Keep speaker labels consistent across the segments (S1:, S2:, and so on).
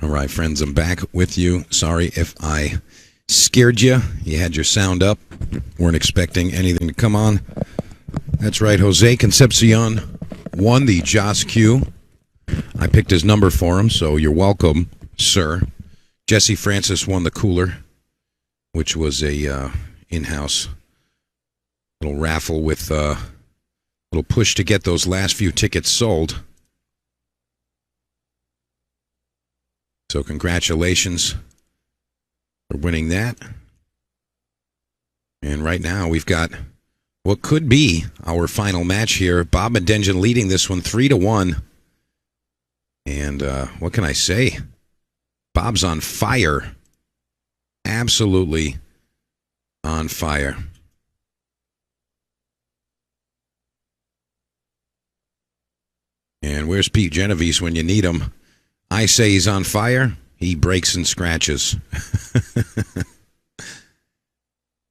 S1: All right, friends, I'm back with you. Sorry if I scared you. You had your sound up. Weren't expecting anything to come on. That's right, Jose Concepcion won the Joss Q. I picked his number for him, so you're welcome, sir. Jesse Francis won the cooler, which was a in-house little raffle with a little push to get those last few tickets sold. So congratulations for winning that. And right now we've got what could be our final match here. Bob Madenjian leading this one 3-1. And what can I say? Bob's on fire. Absolutely on fire. And where's Pete Genovese when you need him? I say he's on fire. He breaks and scratches.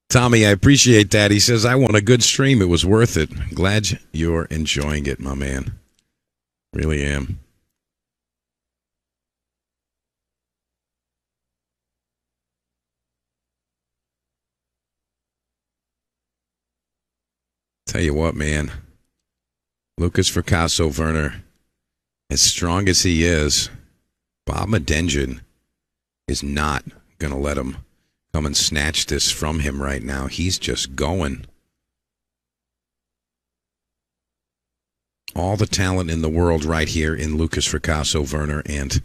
S1: Tommy, I appreciate that. He says, I want a good stream. It was worth it. Glad you're enjoying it, my man. Really am. Tell you what, man. Lukas Fracasso Verner, as strong as he is, Bob Madenjian is not going to let him come and snatch this from him right now. He's just going. All the talent in the world right here in Lukas Fracasso Verner, and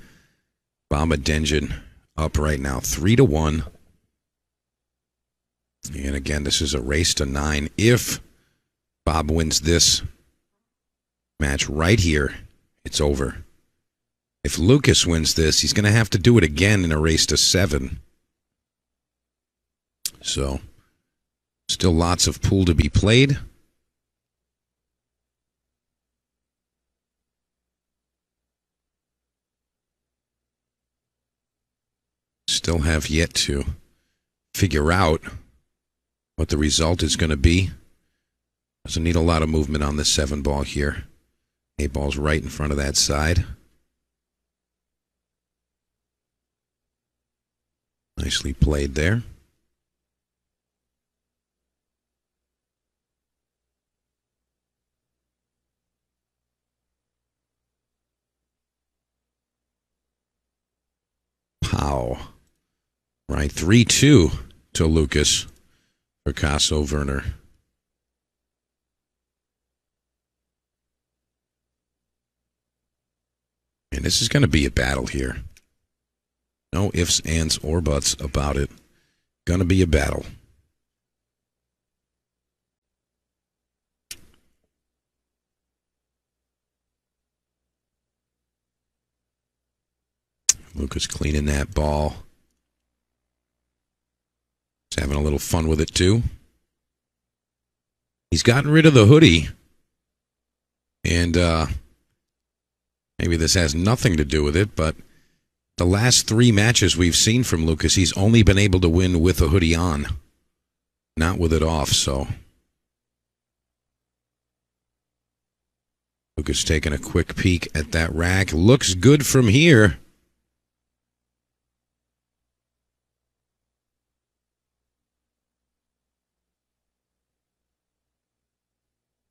S1: Bob Madenjian up right now 3-1. And again, this is a race to 9. If Bob wins this match right here, it's over. If Lukas wins this, he's going to have to do it again in a race to 7. So, still lots of pool to be played. Still have yet to figure out what the result is going to be. Doesn't need a lot of movement on this 7 ball here. 8 ball's right in front of that side. Nicely played there. Pow. Right, 3-2 to Lukas Fracasso Verner. And this is going to be a battle here. No ifs, ands, or buts about it. Going to be a battle. Lukas cleaning that ball. He's having a little fun with it, too. He's gotten rid of the hoodie. And maybe this has nothing to do with it, but the last 3 matches we've seen from Lukas, he's only been able to win with a hoodie on, not with it off, so. Lukas taking a quick peek at that rack. Looks good from here.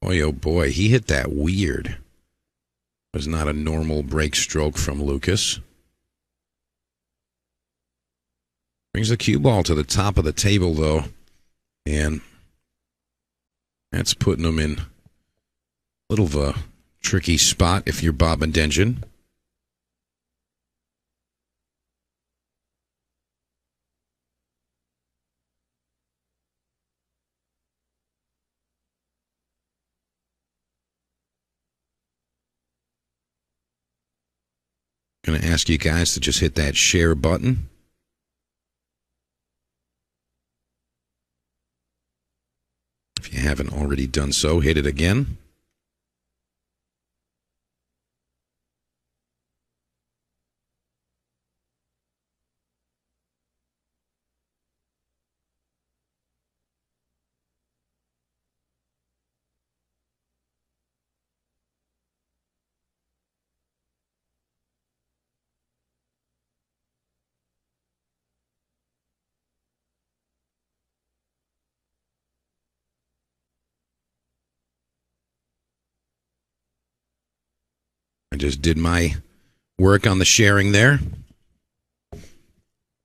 S1: Boy, oh boy, he hit that weird. It was not a normal break stroke from Lukas. Brings the cue ball to the top of the table, though. And that's putting him in a little of a tricky spot if you're Bob Madenjian. Going to ask you guys to just hit that share button. If you haven't already done so, hit it again. I just did my work on the sharing there.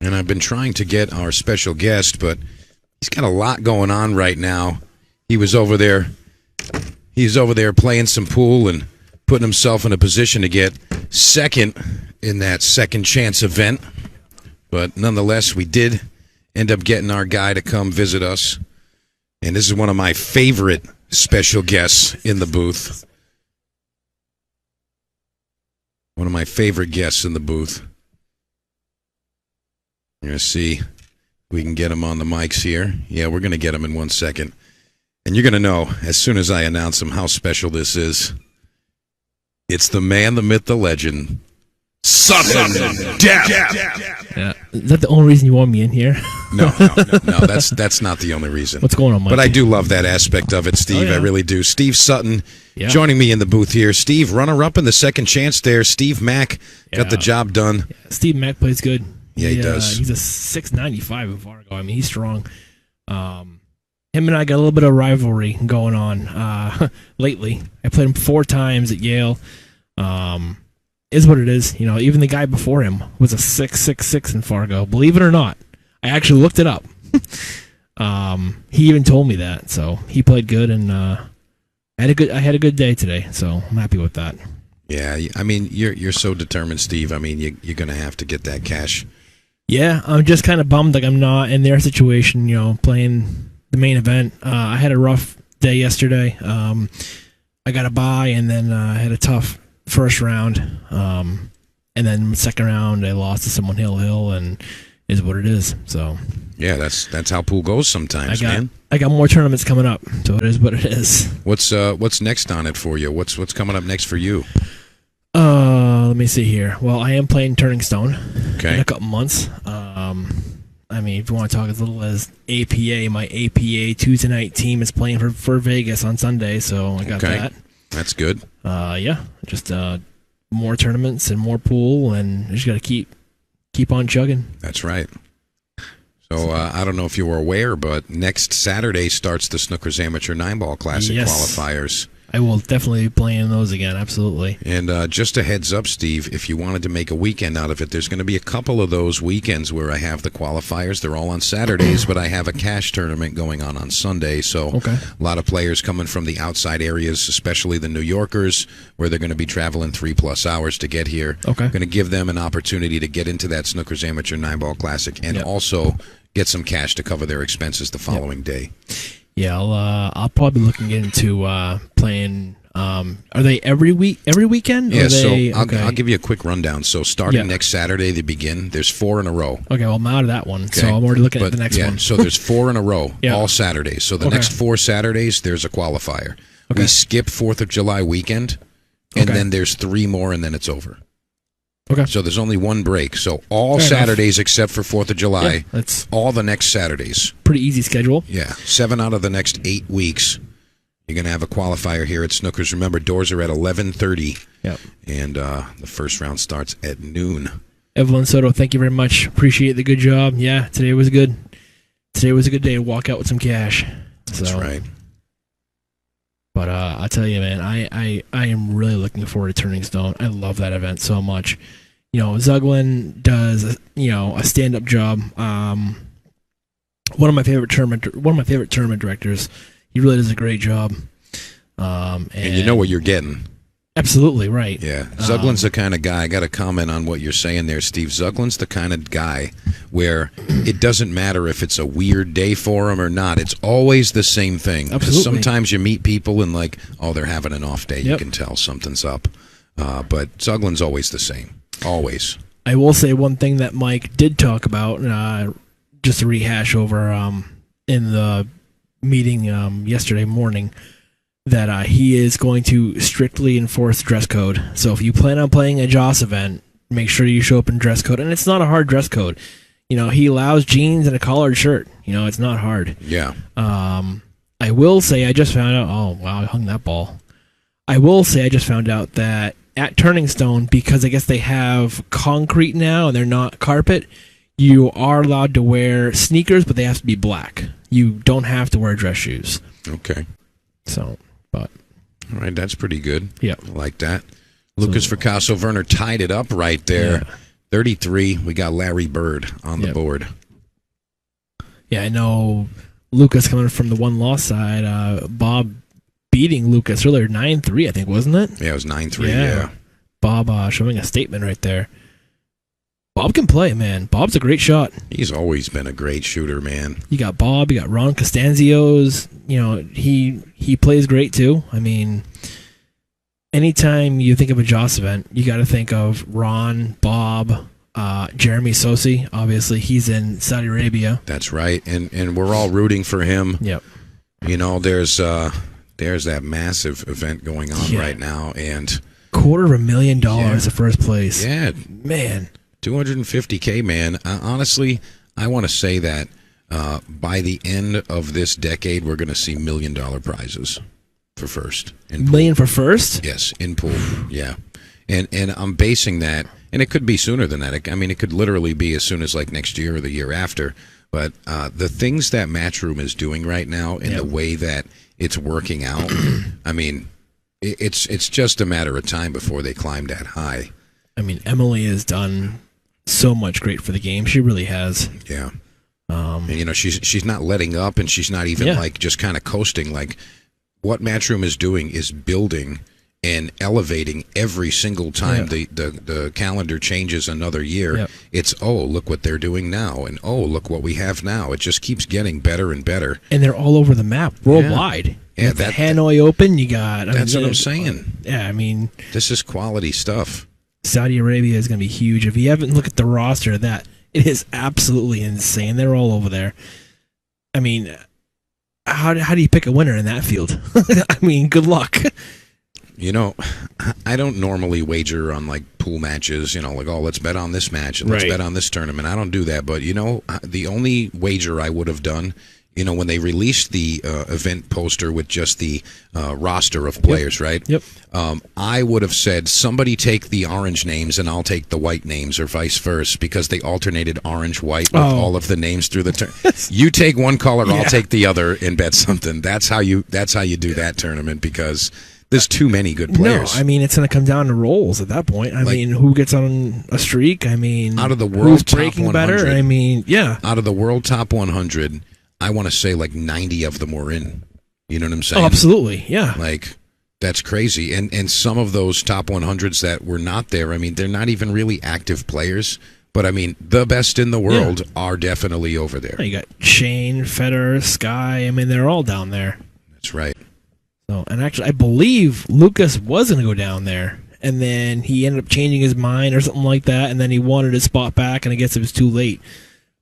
S1: And I've been trying to get our special guest, but he's got a lot going on right now. He's over there playing some pool and putting himself in a position to get second in that second chance event. But nonetheless, we did end up getting our guy to come visit us. And this is one of my favorite special guests in the booth. One of my favorite guests in the booth. You're going to see if we can get him on the mics here. Yeah, we're going to get him in 1 second. And you're going to know, as soon as I announce him, how special this is. It's the man, the myth, the legend, Sutton Death.
S2: Yeah. Is that the only reason you want me in here?
S1: No, that's not the only reason.
S2: What's going on, Mike?
S1: But I do love that aspect of it, Steve.
S2: Oh, yeah.
S1: I really do. Steve Sutton joining me in the booth here. Steve, runner-up in the second chance there. Steve Mack got the job done.
S2: Yeah, Steve Mack plays good.
S1: Yeah, he does.
S2: He's a 6'95" in Fargo. I mean, he's strong. Him and I got a little bit of rivalry going on lately. I played him 4 times at Yale. Is what it is. You know, even the guy before him was a 6'6" in Fargo. Believe it or not, I actually looked it up. He even told me that. So he played good, and I had a good day today. So I'm happy with that.
S1: Yeah, I mean, you're so determined, Steve. I mean, you're going to have to get that cash.
S2: Yeah, I'm just kind of bummed like I'm not in their situation, you know, playing the main event. I had a rough day yesterday. I got a bye, and then I had a tough first round. And then second round, I lost to someone Hill, and is what it is. So
S1: yeah, that's how pool goes sometimes, man.
S2: I got more tournaments coming up, so it is what it is.
S1: What's next on it for you? What's coming up next for you?
S2: Let me see here. Well, I am playing Turning Stone in a couple months. I mean, if you want to talk as little as APA, my APA Tuesday night team is playing for Vegas on Sunday, so I got that.
S1: That's good.
S2: Yeah, just more tournaments and more pool, and just got to keep on chugging.
S1: That's right. So I don't know if you were aware, but next Saturday starts the Snookers Amateur 9-Ball Classic qualifiers.
S2: I will definitely be playing those again, absolutely.
S1: And just a heads up, Steve, if you wanted to make a weekend out of it, there's going to be a couple of those weekends where I have the qualifiers. They're all on Saturdays, but I have a cash tournament going on Sunday. So a lot of players coming from the outside areas, especially the New Yorkers, where they're going to be traveling 3+ hours to get here. Going to give them an opportunity to get into that Snookers Amateur 9-Ball Classic and also get some cash to cover their expenses the following day.
S2: Yeah, I'll probably be looking into playing. Are they every weekend?
S1: Yeah, so I'll give you a quick rundown. So starting next Saturday, they begin. There's 4 in a row.
S2: Okay, well, I'm out of that one, so I'm already looking at the next one.
S1: So there's 4 in a row, all Saturdays. So the next 4 Saturdays, there's a qualifier. We skip 4th of July weekend, and then there's 3 more, and then it's over. So there's only 1 break. So all Saturdays except for 4th of July.
S2: Yeah, that's
S1: all the next Saturdays.
S2: Pretty easy schedule.
S1: Yeah, 7 out of the next 8 weeks. You're going to have a qualifier here at Snookers. Remember, doors are at 11:30.
S2: Yep.
S1: And the first round starts at noon.
S2: Evelyn Soto, thank you very much. Appreciate the good job. Yeah, today was good. Today was a good day to walk out with some cash.
S1: That's right.
S2: But I tell you, man, I am really looking forward to Turning Stone. I love that event so much. You know, Zuglin does a stand-up job. One of my favorite tournament directors. He really does a great job. And
S1: you know what you're getting.
S2: Absolutely right.
S1: Yeah, Zuglin's the kind of guy. I got to comment on what you're saying there, Steve. Zuglin's the kind of guy where it doesn't matter if it's a weird day for him or not. It's always the same thing.
S2: Absolutely.
S1: Sometimes you meet people and they're having an off day. You can tell something's up. But Zuglin's always the same. Always.
S2: I will say one thing that Mike did talk about, just to rehash over in the meeting yesterday morning, that he is going to strictly enforce dress code. So if you plan on playing a JOS event, make sure you show up in dress code. And it's not a hard dress code. You know, he allows jeans and a collared shirt. You know, it's not hard.
S1: Yeah.
S2: I will say I just found out, oh, wow, I hung that ball. I will say I just found out that at Turning Stone, because I guess they have concrete now and they're not carpet, you are allowed to wear sneakers, but they have to be black. You don't have to wear dress shoes.
S1: Okay.
S2: So, but.
S1: All right, that's pretty good.
S2: Yeah.
S1: I like that. Lukas Fracasso Verner tied it up right there.
S2: Yeah.
S1: 33. We got Larry Bird on the board.
S2: Yeah, I know Lucas coming from the one-loss side. Bob beating Lucas earlier, 9-3, I think, wasn't it?
S1: Yeah, it was 9-3, yeah.
S2: Bob showing a statement right there. Bob can play, man. Bob's a great shot.
S1: He's always been a great shooter, man.
S2: You got Bob, you got Ron Costanzios. You know, he plays great, too. I mean, anytime you think of a Joss event, you got to think of Ron, Bob, Jeremy Sosi. Obviously, he's in Saudi Arabia.
S1: That's right, and we're all rooting for him.
S2: Yep.
S1: You know, there's that massive event going on right now, and
S2: $250,000 the first place.
S1: Yeah,
S2: man,
S1: $250K, man. Honestly, I want to say that by the end of this decade, we're going to see $1 million prizes for first.
S2: Million for first?
S1: Yes, in pool. Yeah, and I'm basing that, and it could be sooner than that. I mean, it could literally be as soon as like next year or the year after. But the things that Matchroom is doing right now, and the way that it's working out, I mean, it's just a matter of time before they climb that high.
S2: I mean, Emily has done so much great for the game. She really has.
S1: Yeah. And, you know, she's not letting up, and she's not even like just kind of coasting. Like, what Matchroom is doing is building and elevating every single time the calendar changes another year. It's, oh, look what they're doing now, and oh, look what we have now. It just keeps getting better and better.
S2: And they're all over the map, worldwide.
S1: Yeah,
S2: the Hanoi Open, you got...
S1: That's what I'm saying.
S2: Yeah, I mean...
S1: This is quality stuff.
S2: Saudi Arabia is going to be huge. If you haven't looked at the roster of that, it is absolutely insane. They're all over there. I mean, how do you pick a winner in that field? I mean, good luck.
S1: You know, I don't normally wager on, like, pool matches, you know, like, oh, let's bet on this match and let's bet on this tournament. I don't do that. But, you know, the only wager I would have done, you know, when they released the event poster with just the roster of players, right?
S2: Yep.
S1: I would have said, somebody take the orange names and I'll take the white names, or vice versa, because they alternated orange-white with all of the names through the tournament. You take one color, I'll take the other, and bet something. That's how you do that tournament, because there's too many good players.
S2: No, I mean, it's going to come down to rolls at that point. I mean, who gets on a streak? I mean,
S1: out of the world
S2: who's
S1: top
S2: breaking
S1: 100,
S2: better? I mean,
S1: out of the world top 100, I want to say like 90 of them were in. You know what I'm saying?
S2: Oh, absolutely, yeah.
S1: Like, that's crazy. And some of those top 100s that were not there, I mean, they're not even really active players. But, I mean, the best in the world are definitely over there.
S2: You got Shane, Federer, Sky. I mean, they're all down there.
S1: That's right.
S2: So, and actually, I believe Lucas was going to go down there, and then he ended up changing his mind or something like that, and then he wanted his spot back, and I guess it was too late.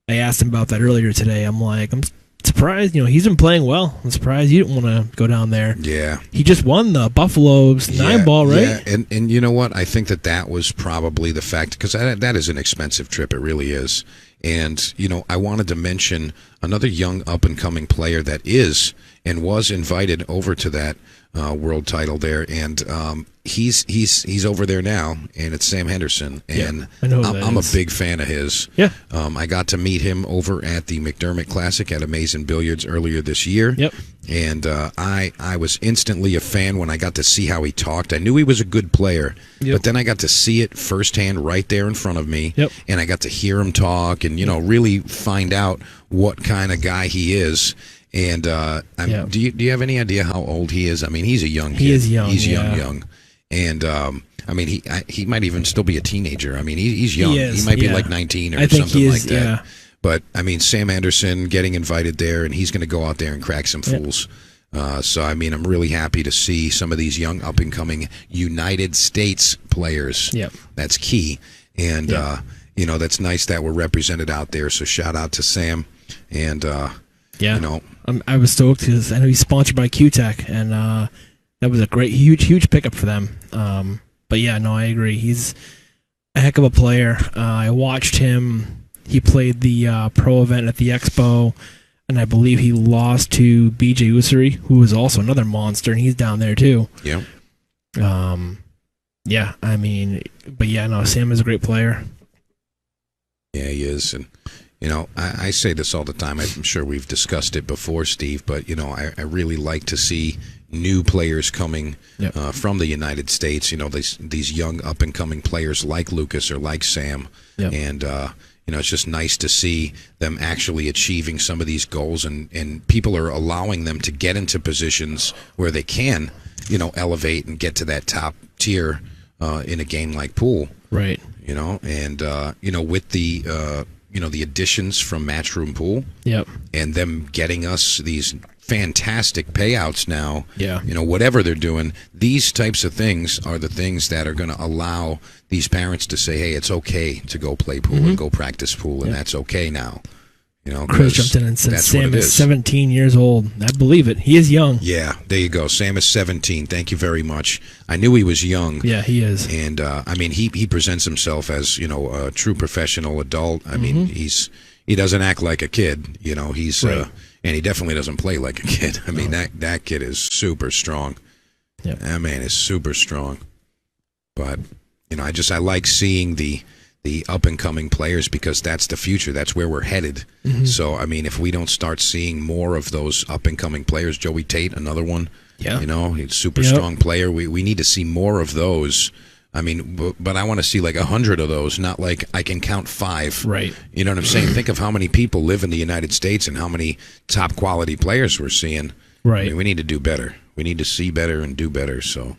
S2: I asked him about that earlier today. I'm like, I'm surprised. You know, he's been playing well. I'm surprised you didn't want to go down there.
S1: Yeah.
S2: He just won the Buffalo's 9-ball, right?
S1: Yeah, and you know what? I think that was probably the fact, because that is an expensive trip. It really is. And, you know, I wanted to mention another young up-and-coming player that is and was invited over to that world title there, and he's over there now, and it's Sam Henderson, and
S2: I know
S1: I'm a big fan of his.
S2: Yeah.
S1: I got to meet him over at the McDermott Classic at Amazing Billiards earlier this year.
S2: Yep.
S1: And I was instantly a fan when I got to see how he talked. I knew he was a good player, but then I got to see it firsthand right there in front of me, and I got to hear him talk and, you know, really find out what kind of guy he is. And do you have any idea how old he is? I mean, he's a young kid.
S2: He is young.
S1: He's young. And I mean, he might even still be a teenager. I mean, he's young. He might be like 19 or something like that.
S2: Yeah.
S1: But I mean, Sam Anderson getting invited there, and he's going to go out there and crack some fools. So I mean, I'm really happy to see some of these young up and coming United States players. That's key. And you know, that's nice that we're represented out there. So shout out to Sam. And you know,
S2: I was stoked because I know he's sponsored by Q-Tech, and that was a great, huge pickup for them. But yeah, no, I agree. He's a heck of a player. I watched him. He played the pro event at the Expo, and I believe he lost to BJ Usuri, who is also another monster, and he's down there too.
S1: Yeah.
S2: Yeah, I mean, but yeah, no, Sam is a great player.
S1: Yeah, he is. And, you know, I say this all the time. I'm sure we've discussed it before, Steve, but, you know, I really like to see new players coming
S2: Yep.
S1: from the United States. You know, these young up and coming players like Lukas or like Sam,
S2: Yep.
S1: and you know, it's just nice to see them actually achieving some of these goals, and people are allowing them to get into positions where they can, you know, elevate and get to that top tier in a game like pool.
S2: Right.
S1: You know, and you know, with the you know, the additions from Matchroom Pool,
S2: Yep.
S1: and them getting us these fantastic payouts now.
S2: Yeah.
S1: You know, whatever they're doing, these types of things are the things that are going to allow these parents to say, hey, it's okay to go play pool and go practice pool, and that's okay now. You know,
S2: Chris
S1: 'cause
S2: jumped in and said
S1: that's what
S2: Sam
S1: it
S2: is 17 years old. I believe it. He is young.
S1: Yeah, there you go. Sam is 17. Thank you very much. I knew he was young.
S2: Yeah, he is.
S1: And I mean, he presents himself as, you know, a true professional adult. I mean, he doesn't act like a kid. You know, he's
S2: Right.
S1: and he definitely doesn't play like a kid. I mean, that kid is super strong.
S2: Yep.
S1: That man is super strong. But you know, I like seeing the up and coming players, because that's the future. That's where we're headed. So I mean, if we don't start seeing more of those up and coming players, Joey Tate, another one.
S2: Yeah.
S1: You know, he's a super strong player. We need to see more of those. I mean, but I want to see like 100 of those, not like I can count 5.
S2: Right.
S1: You know what I'm saying? Think of how many people live in the United States and how many top quality players we're seeing.
S2: Right.
S1: I mean, we need to do better. We need to see better and do better. So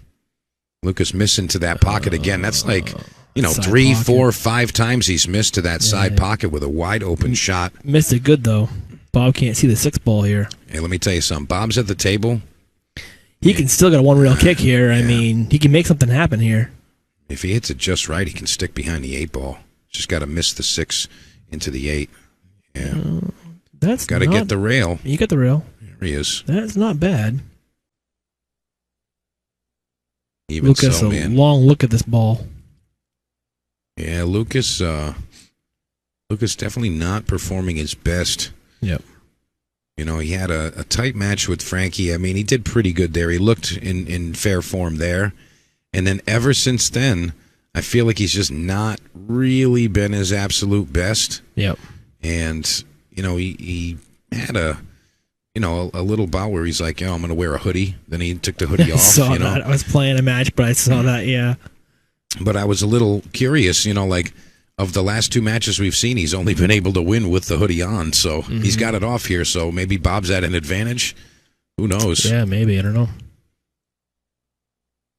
S1: Lukas missing to that pocket again. That's like, you know,
S2: side
S1: 3,
S2: pocket.
S1: 4, 5 times he's missed to that side pocket with a wide open shot.
S2: Missed it good, though. Bob can't see the 6 ball here.
S1: Hey, let me tell you something. Bob's at the table.
S2: He can still get a one-reel kick here. I mean, he can make something happen here.
S1: If he hits it just right, he can stick behind the 8 ball. Just got to miss the 6 into the 8. Yeah.
S2: That's
S1: Got to
S2: not-
S1: get the rail.
S2: You got the rail.
S1: There he is.
S2: That's not bad.
S1: Even
S2: Lukas,
S1: so,
S2: a
S1: man.
S2: long look at this ball.
S1: Yeah, Lukas definitely not performing his best.
S2: Yep.
S1: You know, he had a tight match with Frankie. I mean, he did pretty good there. He looked in fair form there. And then ever since then, I feel like he's just not really been his absolute best.
S2: Yep.
S1: And, you know, he had a little bout where he's like, I'm going to wear a hoodie. Then he took the hoodie
S2: I
S1: off.
S2: saw
S1: you know?
S2: that. I was playing a match, but I saw that, yeah.
S1: But I was a little curious, you know, like, of the last 2 matches we've seen, he's only been able to win with the hoodie on. So he's got it off here. So maybe Bob's at an advantage. Who knows?
S2: Yeah, maybe. I don't know.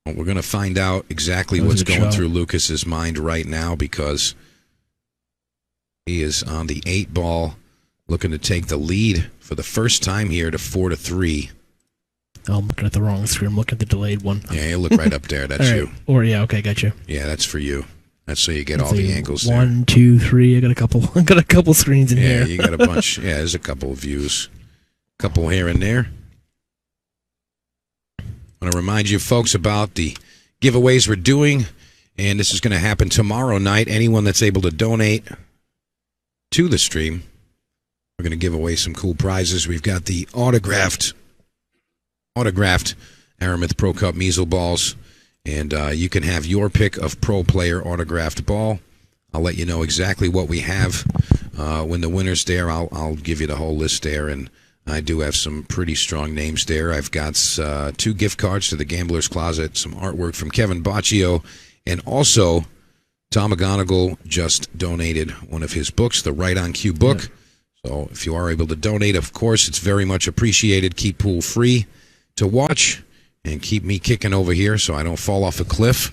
S1: Well, we're going to find out exactly
S2: That was
S1: what's
S2: a good
S1: going
S2: shot.
S1: through Lukas's mind right now, because he is on the 8 ball, looking to take the lead for the first time here to 4-3.
S2: Oh, I'm looking at the wrong screen. I'm looking at the delayed one.
S1: Yeah, you look right up there. That's
S2: All right.
S1: you.
S2: Or, yeah, okay, got you.
S1: Yeah, that's for you. That's so you get
S2: Let's
S1: all the
S2: see,
S1: angles there.
S2: 1, 2, 3. I got a couple. I got a couple screens in
S1: Yeah,
S2: here.
S1: you got a bunch. Yeah, there's a couple of views. Couple here and there. I want to remind you folks about the giveaways we're doing, and this is going to happen tomorrow night. Anyone that's able to donate to the stream, we're going to give away some cool prizes. We've got the autographed Aramith Pro Cup measle balls, and you can have your pick of pro player autographed ball. I'll let you know exactly what we have when the winner's there. I'll give you the whole list there, and I do have some pretty strong names there. I've got 2 gift cards to the Gambler's Closet, some artwork from Kevin Baccio, and also Tom McGonigal just donated one of his books, the Right on Cue book.
S2: Yep.
S1: So if you are able to donate, of course, it's very much appreciated. Keep pool free to watch and keep me kicking over here so I don't fall off a cliff.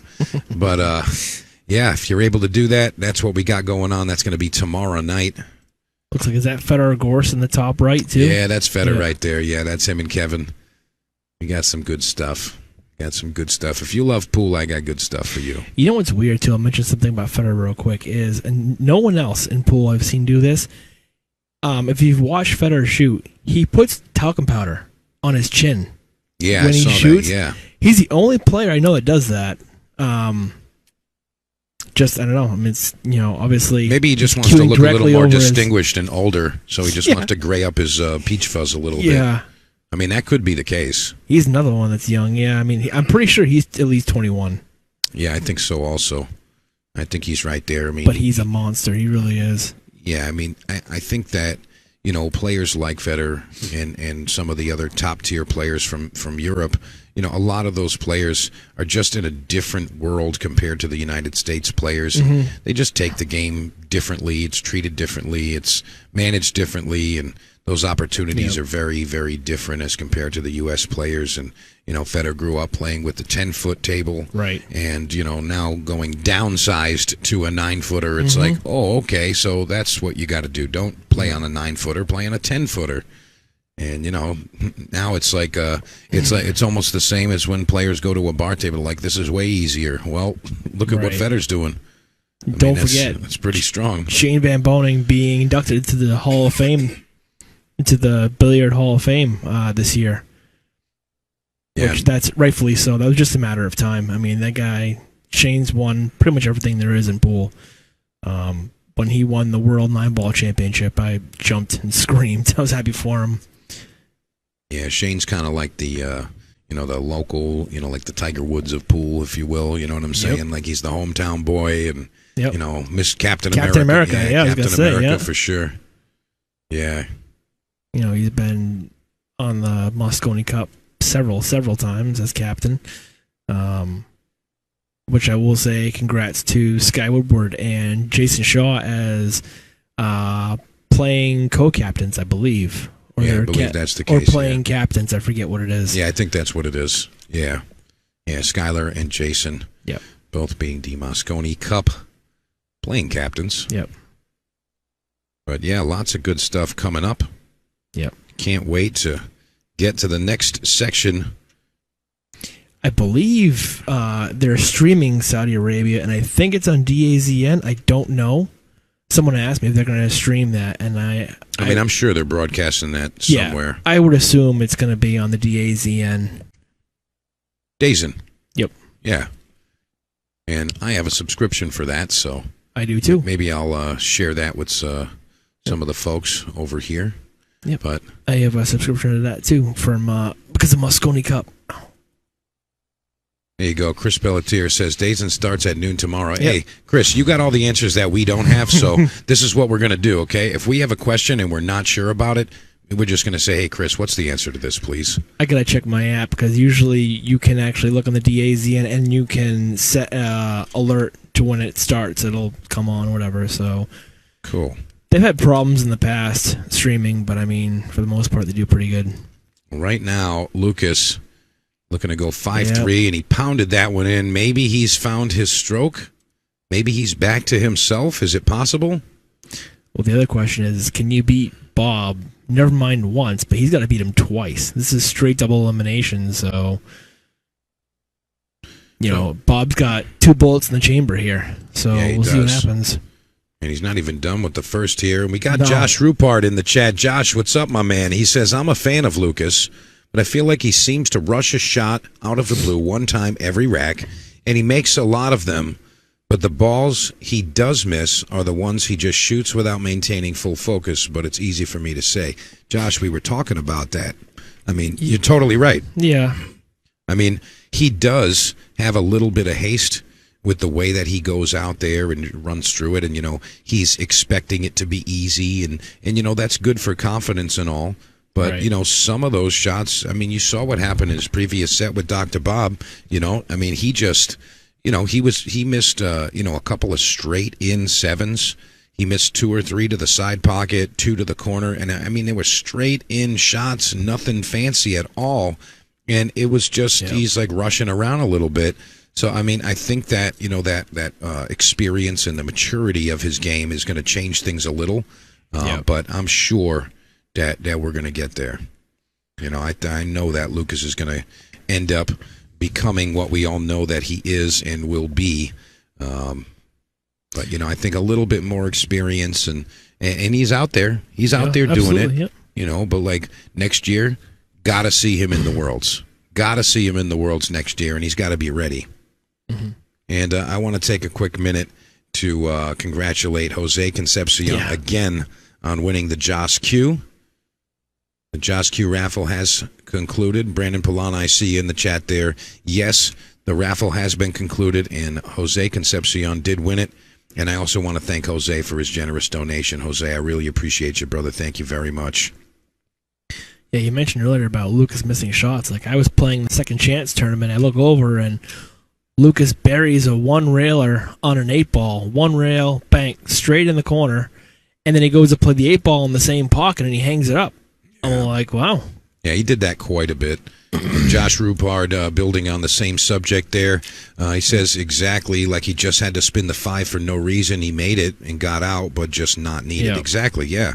S1: But, yeah, if you're able to do that, that's what we got going on. That's going to be tomorrow night.
S2: Looks like, is that Federer Gorse in the top right, too?
S1: Yeah, that's Feder
S2: Yeah.
S1: right there. Yeah, that's him and Kevin. We got some good stuff. If you love pool, I got good stuff for you.
S2: You know what's weird, too? I'll mention something about Federer real quick, is, and no one else in pool I've seen do this, if you've watched Federer shoot, he puts talcum powder on his chin.
S1: Yeah,
S2: when
S1: I
S2: he
S1: saw
S2: shoots.
S1: that. Yeah.
S2: He's the only player I know that does that. Just, I don't know. I mean, it's, you know, obviously.
S1: Maybe he just
S2: he's
S1: wants to
S2: cueing
S1: look a little
S2: directly
S1: more
S2: over his-
S1: distinguished and older, so he just
S2: Yeah.
S1: wants to gray up his peach fuzz a little bit.
S2: Yeah.
S1: I mean, that could be the case.
S2: He's another one that's young. Yeah, I mean, I'm pretty sure he's at least 21.
S1: Yeah, I think so also. I think he's right there. I mean,
S2: But he's a monster. He really is.
S1: yeah, I mean, I think that, players like Federer and some of the other top tier players from Europe, a lot of those players are just in a different world compared to the United States players.
S2: Mm-hmm.
S1: They just take the game differently. It's treated differently. It's managed differently, and those opportunities are very, very different as compared to the U.S. players. And Federer grew up playing with the 10-foot table,
S2: right? And
S1: now going downsized to a 9-footer. It's like, oh, okay, so that's what you got to do. Don't play on a 9-footer. Play on a 10-footer. And now it's like it's almost the same as when players go to a bar table. Like, this is way easier. Well, look at what Federer's doing.
S2: Don't forget,
S1: it's pretty strong.
S2: Shane Van Boening being inducted into the Hall of Fame, into the Billiard Hall of Fame this year. Yeah, which that's rightfully so. That was just a matter of time. I mean, that guy Shane's won pretty much everything there is in pool. When he won the World 9-Ball Championship, I jumped and screamed. I was happy for him.
S1: Yeah, Shane's kind of like the the local, like the Tiger Woods of pool, if you will. You know what I'm saying? Yep. Like, he's the hometown boy, and Miss Captain America.
S2: Yeah,
S1: Captain America for sure. Yeah.
S2: He's been on the Mosconi Cup several times as captain. Which I will say, congrats to Sky Woodward and Jason Shaw as playing co-captains, I believe. Or
S1: I believe that's the case.
S2: Or playing captains, I forget what it is.
S1: Yeah, I think that's what it is. Yeah. Yeah, Skylar and Jason.
S2: Yep.
S1: Both being the Mosconi Cup playing captains.
S2: Yep.
S1: But yeah, lots of good stuff coming up.
S2: Yep.
S1: Can't wait to get to the next section.
S2: I believe they're streaming Saudi Arabia, and I think it's on DAZN. I don't know. Someone asked me if they're going to stream that, and I mean,
S1: I'm sure they're broadcasting that somewhere.
S2: Yeah, I would assume it's going to be on the DAZN.
S1: DAZN.
S2: Yep.
S1: Yeah. And I have a subscription for that, so
S2: I do too.
S1: Maybe I'll share that with some of the folks over here.
S2: Yep.
S1: But
S2: I have a subscription to that too from because of Mosconi Cup.
S1: There you go. Chris Pelletier says DAZN starts at noon tomorrow.
S2: Yep.
S1: Hey, Chris, you got all the answers that we don't have, so this is what we're going to do, okay? If we have a question and we're not sure about it, we're just going to say, hey, Chris, what's the answer to this, please?
S2: I got to check my app because usually you can actually look on the DAZN and you can set alert to when it starts. It'll come on, whatever, so.
S1: Cool.
S2: They've had problems in the past streaming, but I mean, for the most part, they do pretty good.
S1: Right now, Lucas looking to go 5-3, and he pounded that one in. Maybe he's found his stroke. Maybe he's back to himself. Is it possible?
S2: Well, the other question is, can you beat Bob? Never mind once, but he's got to beat him twice. This is straight double elimination, so Bob's got 2 bullets in the chamber here. So we'll see what happens.
S1: And he's not even done with the first here. And we got Josh Rupard in the chat. Josh, what's up, my man? He says, I'm a fan of Lucas, but I feel like he seems to rush a shot out of the blue one time every rack, and he makes a lot of them, but the balls he does miss are the ones he just shoots without maintaining full focus, but it's easy for me to say. Josh, we were talking about that. I mean, you're totally right.
S2: Yeah.
S1: I mean, he does have a little bit of haste with the way that he goes out there and runs through it, and, he's expecting it to be easy, and that's good for confidence and all. But,
S2: right.
S1: Some of those shots, I mean, you saw what happened in his previous set with Dr. Bob, I mean, he just, he missed, a couple of straight in sevens. He missed 2 or 3 to the side pocket, 2 to the corner. And, I mean, they were straight in shots, nothing fancy at all. And it was just, he's like rushing around a little bit. So, I mean, I think that, that experience and the maturity of his game is going to change things a little. But I'm sure that we're going to get there. I know that Lucas is going to end up becoming what we all know that he is and will be. But, I think a little bit more experience, and he's out there. He's out there doing it. Yep. But like next year, got to see him in the Worlds. Got to see him in the Worlds next year, and he's got to be ready. Mm-hmm. And I want to take a quick minute to congratulate Jose Concepcion again on winning the Joss Q. The Joss Q raffle has concluded. Brandon Pilon, I see you in the chat there. Yes, the raffle has been concluded, and Jose Concepcion did win it. And I also want to thank Jose for his generous donation. Jose, I really appreciate you, brother. Thank you very much.
S2: Yeah, you mentioned earlier about Lucas missing shots. Like, I was playing the second chance tournament. I look over, and Lucas buries a one-railer on an 8-ball. One rail, bank, straight in the corner. And then he goes to play the 8-ball in the same pocket, and he hangs it up. I'm like, wow.
S1: Yeah, he did that quite a bit. Josh Rupard, building on the same subject there, he says exactly like he just had to spin the 5 for no reason. He made it and got out, but just not needed.
S2: Yeah.
S1: Exactly, yeah.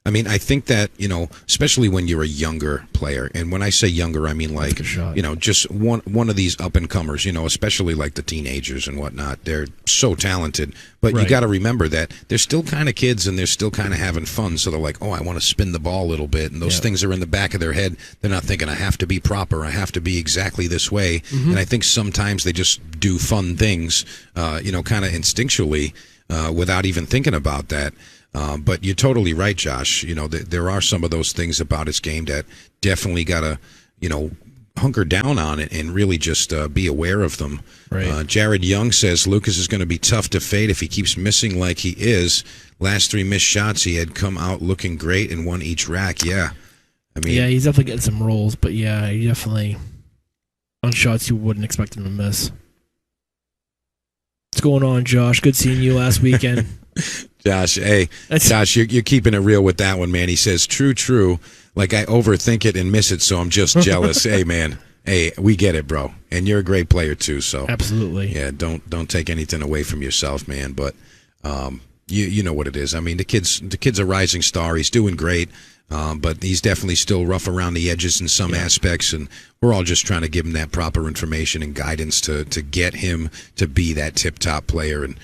S1: I mean, I think that, especially when you're a younger player, and when I say younger, I mean like, just one of these up-and-comers, especially like the teenagers and whatnot. They're so talented, but you got to remember that they're still kind of kids and they're still kind of having fun, so they're like, oh, I want to spin the ball a little bit, and those things are in the back of their head. They're not thinking, I have to be proper, I have to be exactly this way, and I think sometimes they just do fun things, kind of instinctually, without even thinking about that. But you're totally right, Josh. There are some of those things about his game that definitely got to, hunker down on it and really just be aware of them.
S2: Right.
S1: Jared Young says Lucas is going to be tough to fade if he keeps missing like he is. Last 3 missed shots, he had come out looking great and won each rack. Yeah. I mean,
S2: yeah, he's definitely getting some rolls, but yeah, he definitely on shots you wouldn't expect him to miss. What's going on, Josh? Good seeing you last weekend.
S1: Josh, you're keeping it real with that one, man. He says, true. Like I overthink it and miss it, so I'm just jealous. Hey, man. Hey, we get it, bro. And you're a great player, too. So
S2: absolutely.
S1: Yeah, don't take anything away from yourself, man. But you know what it is. I mean, the kid's a rising star. He's doing great. But he's definitely still rough around the edges in some aspects, and we're all just trying to give him that proper information and guidance to get him to be that tip-top player. And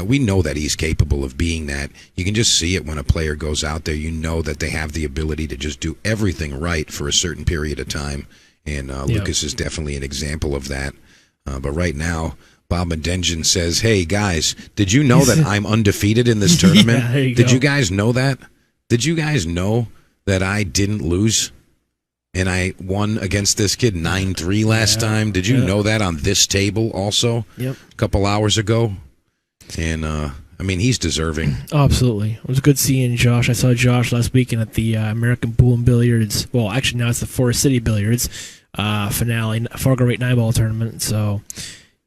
S1: we know that he's capable of being that. You can just see it when a player goes out there. You know that they have the ability to just do everything right for a certain period of time, and Lucas is definitely an example of that. But right now, Bob Madenjian says, hey, guys, did you know that I'm undefeated in this tournament? Did you guys know that? Did you guys know that I didn't lose and I won against this kid 9-3 last time? Did you know that on this table also? Yep. A couple hours ago? And, I mean, he's deserving.
S2: Oh, absolutely. It was good seeing Josh. I saw Josh last weekend at the American Pool and Billiards. Well, actually, now it's the Forest City Billiards finale, Fargo Rate 9-ball tournament. So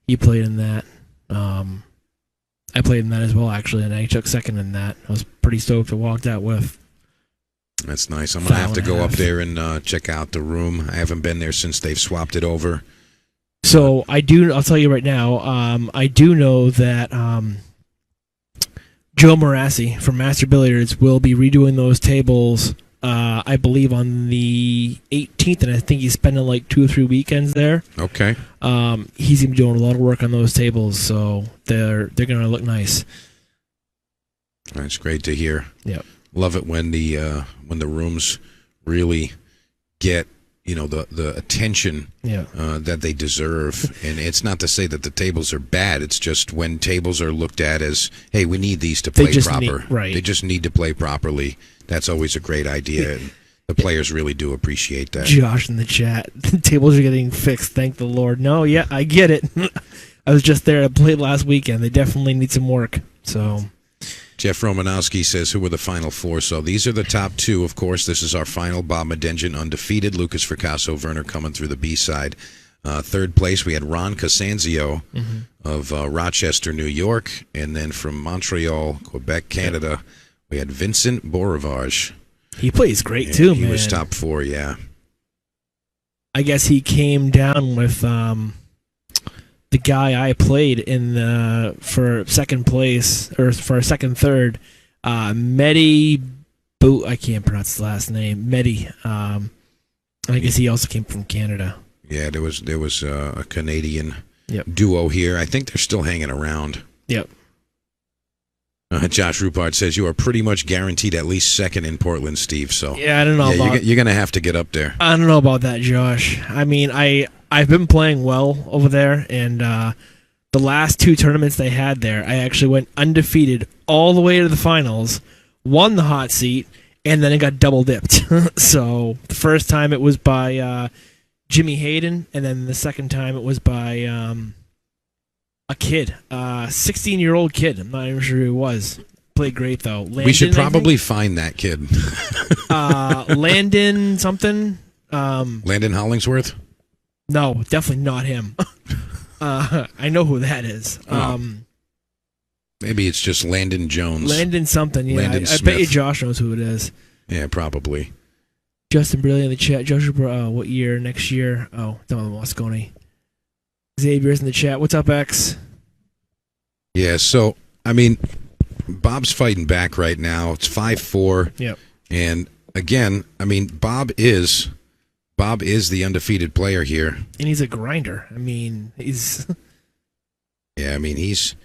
S2: he played in that. I played in that as well, actually, and I took second in that. I was pretty stoked to walk that with.
S1: That's nice. I'm going to have to go up there and check out the room. I haven't been there since they've swapped it over.
S2: So I'll tell you right now, I do know that Joe Morassi from Master Billiards will be redoing those tables, I believe, on the 18th, and I think he's spending like 2 or 3 weekends there.
S1: Okay.
S2: He's going to be doing a lot of work on those tables, so they're going to look nice.
S1: That's great to hear.
S2: Yep.
S1: Love it when the rooms really get the attention that they deserve. And it's not to say that the tables are bad. It's just when tables are looked at as, hey, we need these to play proper. They just need to play properly. That's always a great idea. And the players really do appreciate that.
S2: Josh in the chat, the tables are getting fixed. Thank the Lord. No, yeah, I get it. I was just there. I played last weekend. They definitely need some work. So.
S1: Jeff Romanowski says, who were the final 4? So these are the top 2, of course. This is our final. Bob Madenjian undefeated. Lukas Fracasso Verner coming through the B side. 3rd place, we had Ron Cosanzio of Rochester, New York. And then from Montreal, Quebec, Canada, we had Vincent Borovage.
S2: He plays great, too, man.
S1: He was top 4, yeah.
S2: I guess he came down with the guy I played in for second place, or for second, third, Medi Boot. I can't pronounce his last name. Medi. I guess he also came from Canada.
S1: Yeah, there was a Canadian duo here. I think they're still hanging around.
S2: Yep.
S1: Josh Rupard says you are pretty much guaranteed at least second in Portland, Steve. So
S2: yeah, I don't know.
S1: You're gonna have to get up there.
S2: I don't know about that, Josh. I mean, I've been playing well over there, and the last 2 tournaments they had there, I actually went undefeated all the way to the finals, won the hot seat, and then it got double dipped. So the first time it was by Jimmy Hayden, and then the second time it was by A kid, 16-year-old kid. I'm not even sure who he was. Played great though. Landon,
S1: we should probably find that kid.
S2: Landon something.
S1: Landon Hollingsworth?
S2: No, definitely not him. I know who that is.
S1: Maybe it's just Landon Jones.
S2: Landon something. Yeah,
S1: Landon
S2: I bet you Josh knows who it is.
S1: Yeah, probably.
S2: Justin Brilliant in the chat. Joshua, what year? Next year? Oh, Don Moscone. Xavier's in the chat. What's up, X?
S1: Yeah, so, I mean, Bob's fighting back right now. It's 5-4.
S2: Yep.
S1: And, again, I mean, Bob is the undefeated player here.
S2: And he's a grinder. I mean, he's...
S1: Yeah, I mean, he's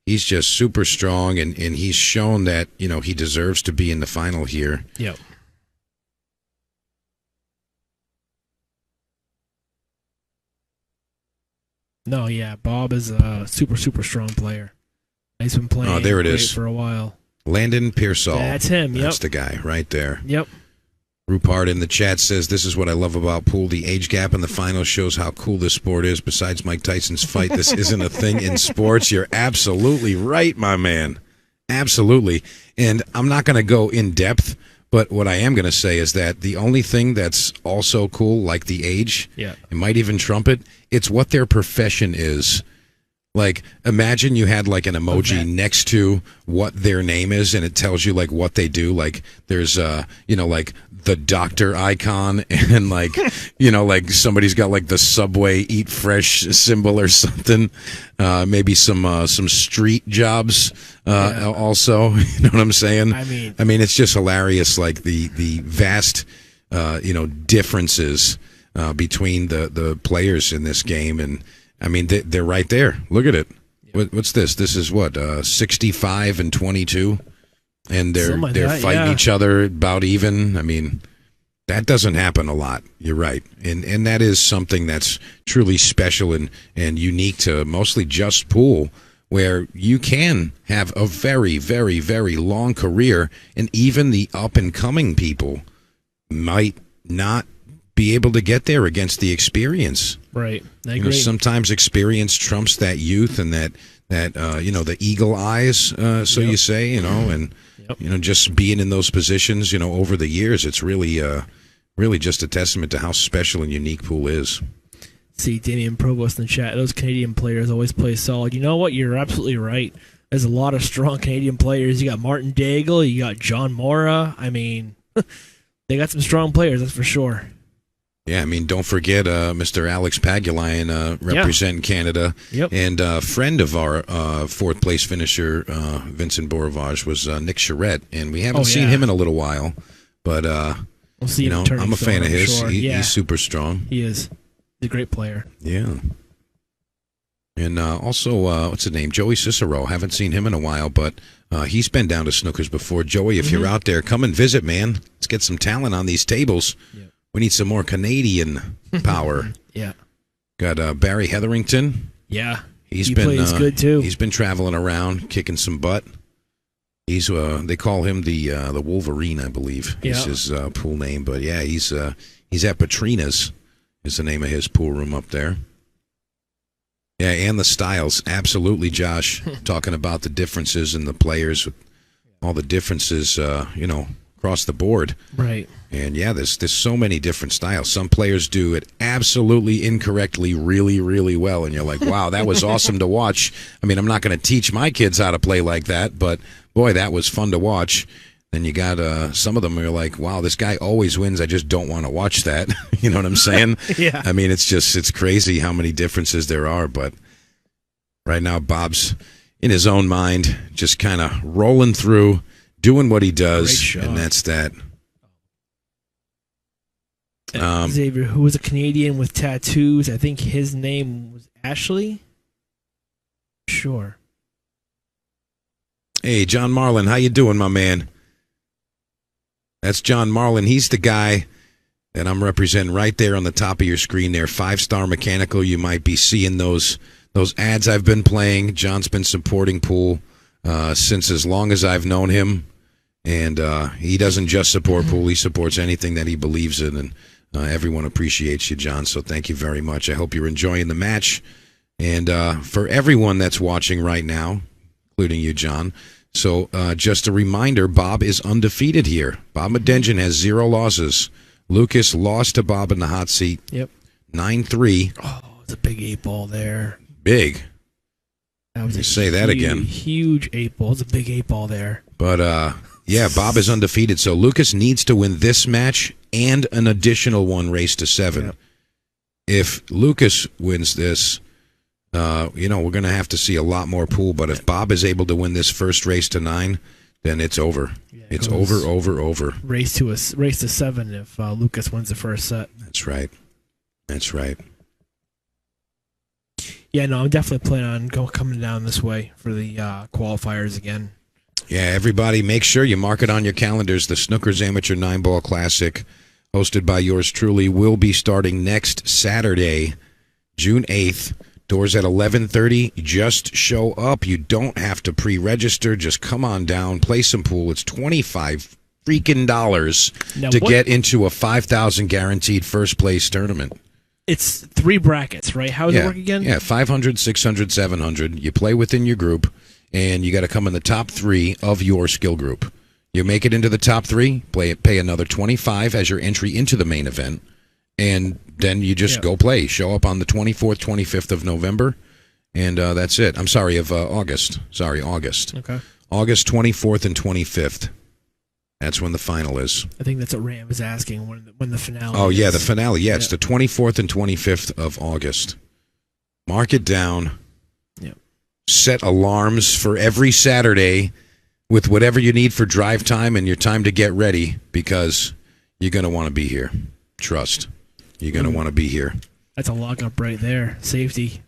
S1: just super strong, and he's shown that, he deserves to be in the final here.
S2: Yep. No, yeah, Bob is a super, super strong player. He's been playing
S1: there it is.
S2: for a while.
S1: Landon Pearsall.
S2: That's him, yep.
S1: That's the guy right there.
S2: Yep.
S1: Rupert in the chat says, this is what I love about pool. The age gap in the finals shows how cool this sport is. Besides Mike Tyson's fight, this isn't a thing in sports. You're absolutely right, my man. Absolutely. And I'm not going to go in depth, but what I am going to say is that the only thing that's also cool, like the age, it might even trump it, it's what their profession is. Like, imagine you had like an emoji next to what their name is, and it tells you like what they do. Like, there's like the doctor icon, and like like somebody's got like the Subway Eat Fresh symbol or something. Maybe some street jobs also. You know what I'm saying? I mean, it's just hilarious. Like the vast differences between the players in this game. And I mean, they're right there. Look at it. What's this? This is what, 65 and 22, and they're fighting each other about even. I mean, that doesn't happen a lot. You're right, and that is something that's truly special and unique to mostly just pool, where you can have a very, very, very long career, and even the up and coming people might not be able to get there against the experience.
S2: Right. I agree.
S1: Sometimes experience trumps that youth and that the eagle eyes, so you say, and just being in those positions, over the years, it's really just a testament to how special and unique pool is.
S2: See, Damian Provost in the chat, those Canadian players always play solid. You know what? You're absolutely right. There's a lot of strong Canadian players. You got Martin Daigle, you got John Mora. I mean, they got some strong players, that's for sure.
S1: Yeah, I mean, don't forget Mr. Alex Pagulayan representing Canada. Yep. And a friend of our fourth-place finisher, Vincent Boravage, was Nick Charette. And we haven't seen him in a little while. But,
S2: we'll see
S1: I'm a fan of his.
S2: Sure.
S1: He's super strong.
S2: He is. He's a great player.
S1: Yeah. And also, what's his name? Joey Cicero. Haven't seen him in a while, but he's been down to Snookers before. Joey, if you're out there, come and visit, man. Let's get some talent on these tables. Yep. We need some more Canadian power. Yeah. Got Barry Hetherington.
S2: Yeah.
S1: He
S2: plays good too.
S1: He's been traveling around, kicking some butt. He's they call him the Wolverine, I believe. Is his pool name. But yeah, he's at Petrina's is the name of his pool room up there. Yeah, and the styles. Absolutely, Josh. Talking about the differences in the players, all the differences, across the board.
S2: Right.
S1: And yeah, there's so many different styles. Some players do it absolutely incorrectly really, really well. And you're like, wow, that was awesome to watch. I mean, I'm not going to teach my kids how to play like that, but boy, that was fun to watch. Then you got some of them where you're like, wow, this guy always wins. I just don't want to watch that. You know what I'm saying?
S2: Yeah.
S1: I mean, it's crazy how many differences there are. But right now, Bob's in his own mind, just kind of rolling through, doing what he does, and that's that.
S2: Xavier, who was a Canadian with tattoos, I think his name was Ashley. Sure.
S1: Hey, John Marlin, how you doing, my man? That's John Marlin. He's the guy that I'm representing right there on the top of your screen there. 5-Star Mechanical. You might be seeing those ads I've been playing. John's been supporting pool since as long as I've known him. And he doesn't just support pool. He supports anything that he believes in. And everyone appreciates you, John. So thank you very much. I hope you're enjoying the match. And for everyone that's watching right now, including you, John, so just a reminder, Bob is undefeated here. Bob Madenjian has 0 losses. Lucas lost to Bob in the hot seat.
S2: Yep.
S1: 9-3.
S2: Oh, it's a big 8-ball there.
S1: Big.
S2: That was
S1: Say that again.
S2: Huge 8-ball. It's a big 8-ball there.
S1: But, yeah, Bob is undefeated. So Lucas needs to win this match and an additional one race to 7.
S2: Yep.
S1: If Lucas wins this, we're going to have to see a lot more pool. But if Bob is able to win this first race to 9, then it's over.
S2: Yeah,
S1: it's over.
S2: Race to 7 if Lucas wins the first set.
S1: That's right.
S2: Yeah, no, I'm definitely planning on coming down this way for the qualifiers again.
S1: Yeah, everybody, make sure you mark it on your calendars. The Snookers Amateur 9-Ball Classic, hosted by yours truly, will be starting next Saturday, June 8th. Doors at 11:30. Just show up. You don't have to pre-register. Just come on down, play some pool. It's $25 freaking to get into a $5,000 guaranteed first place tournament.
S2: It's 3 brackets, right? How does it work again?
S1: Yeah, 500, 600, 700. You play within your group, and you got to come in the top 3 of your skill group. You make it into the top 3, pay another $25 as your entry into the main event, and then you just go play. Show up on the 24th, 25th of November, and that's it. I'm sorry, of August. August.
S2: Okay.
S1: August 24th and 25th. That's when the final is.
S2: I think that's what Ram is asking when the finale
S1: Oh, yeah,
S2: is.
S1: the finale. Yeah, it's the 24th and 25th of August. Mark it down.
S2: Yep.
S1: Set alarms for every Saturday with whatever you need for drive time and your time to get ready, because you're going to want to be here. Trust. You're going to want to be here.
S2: That's a lock-up right there. Safety.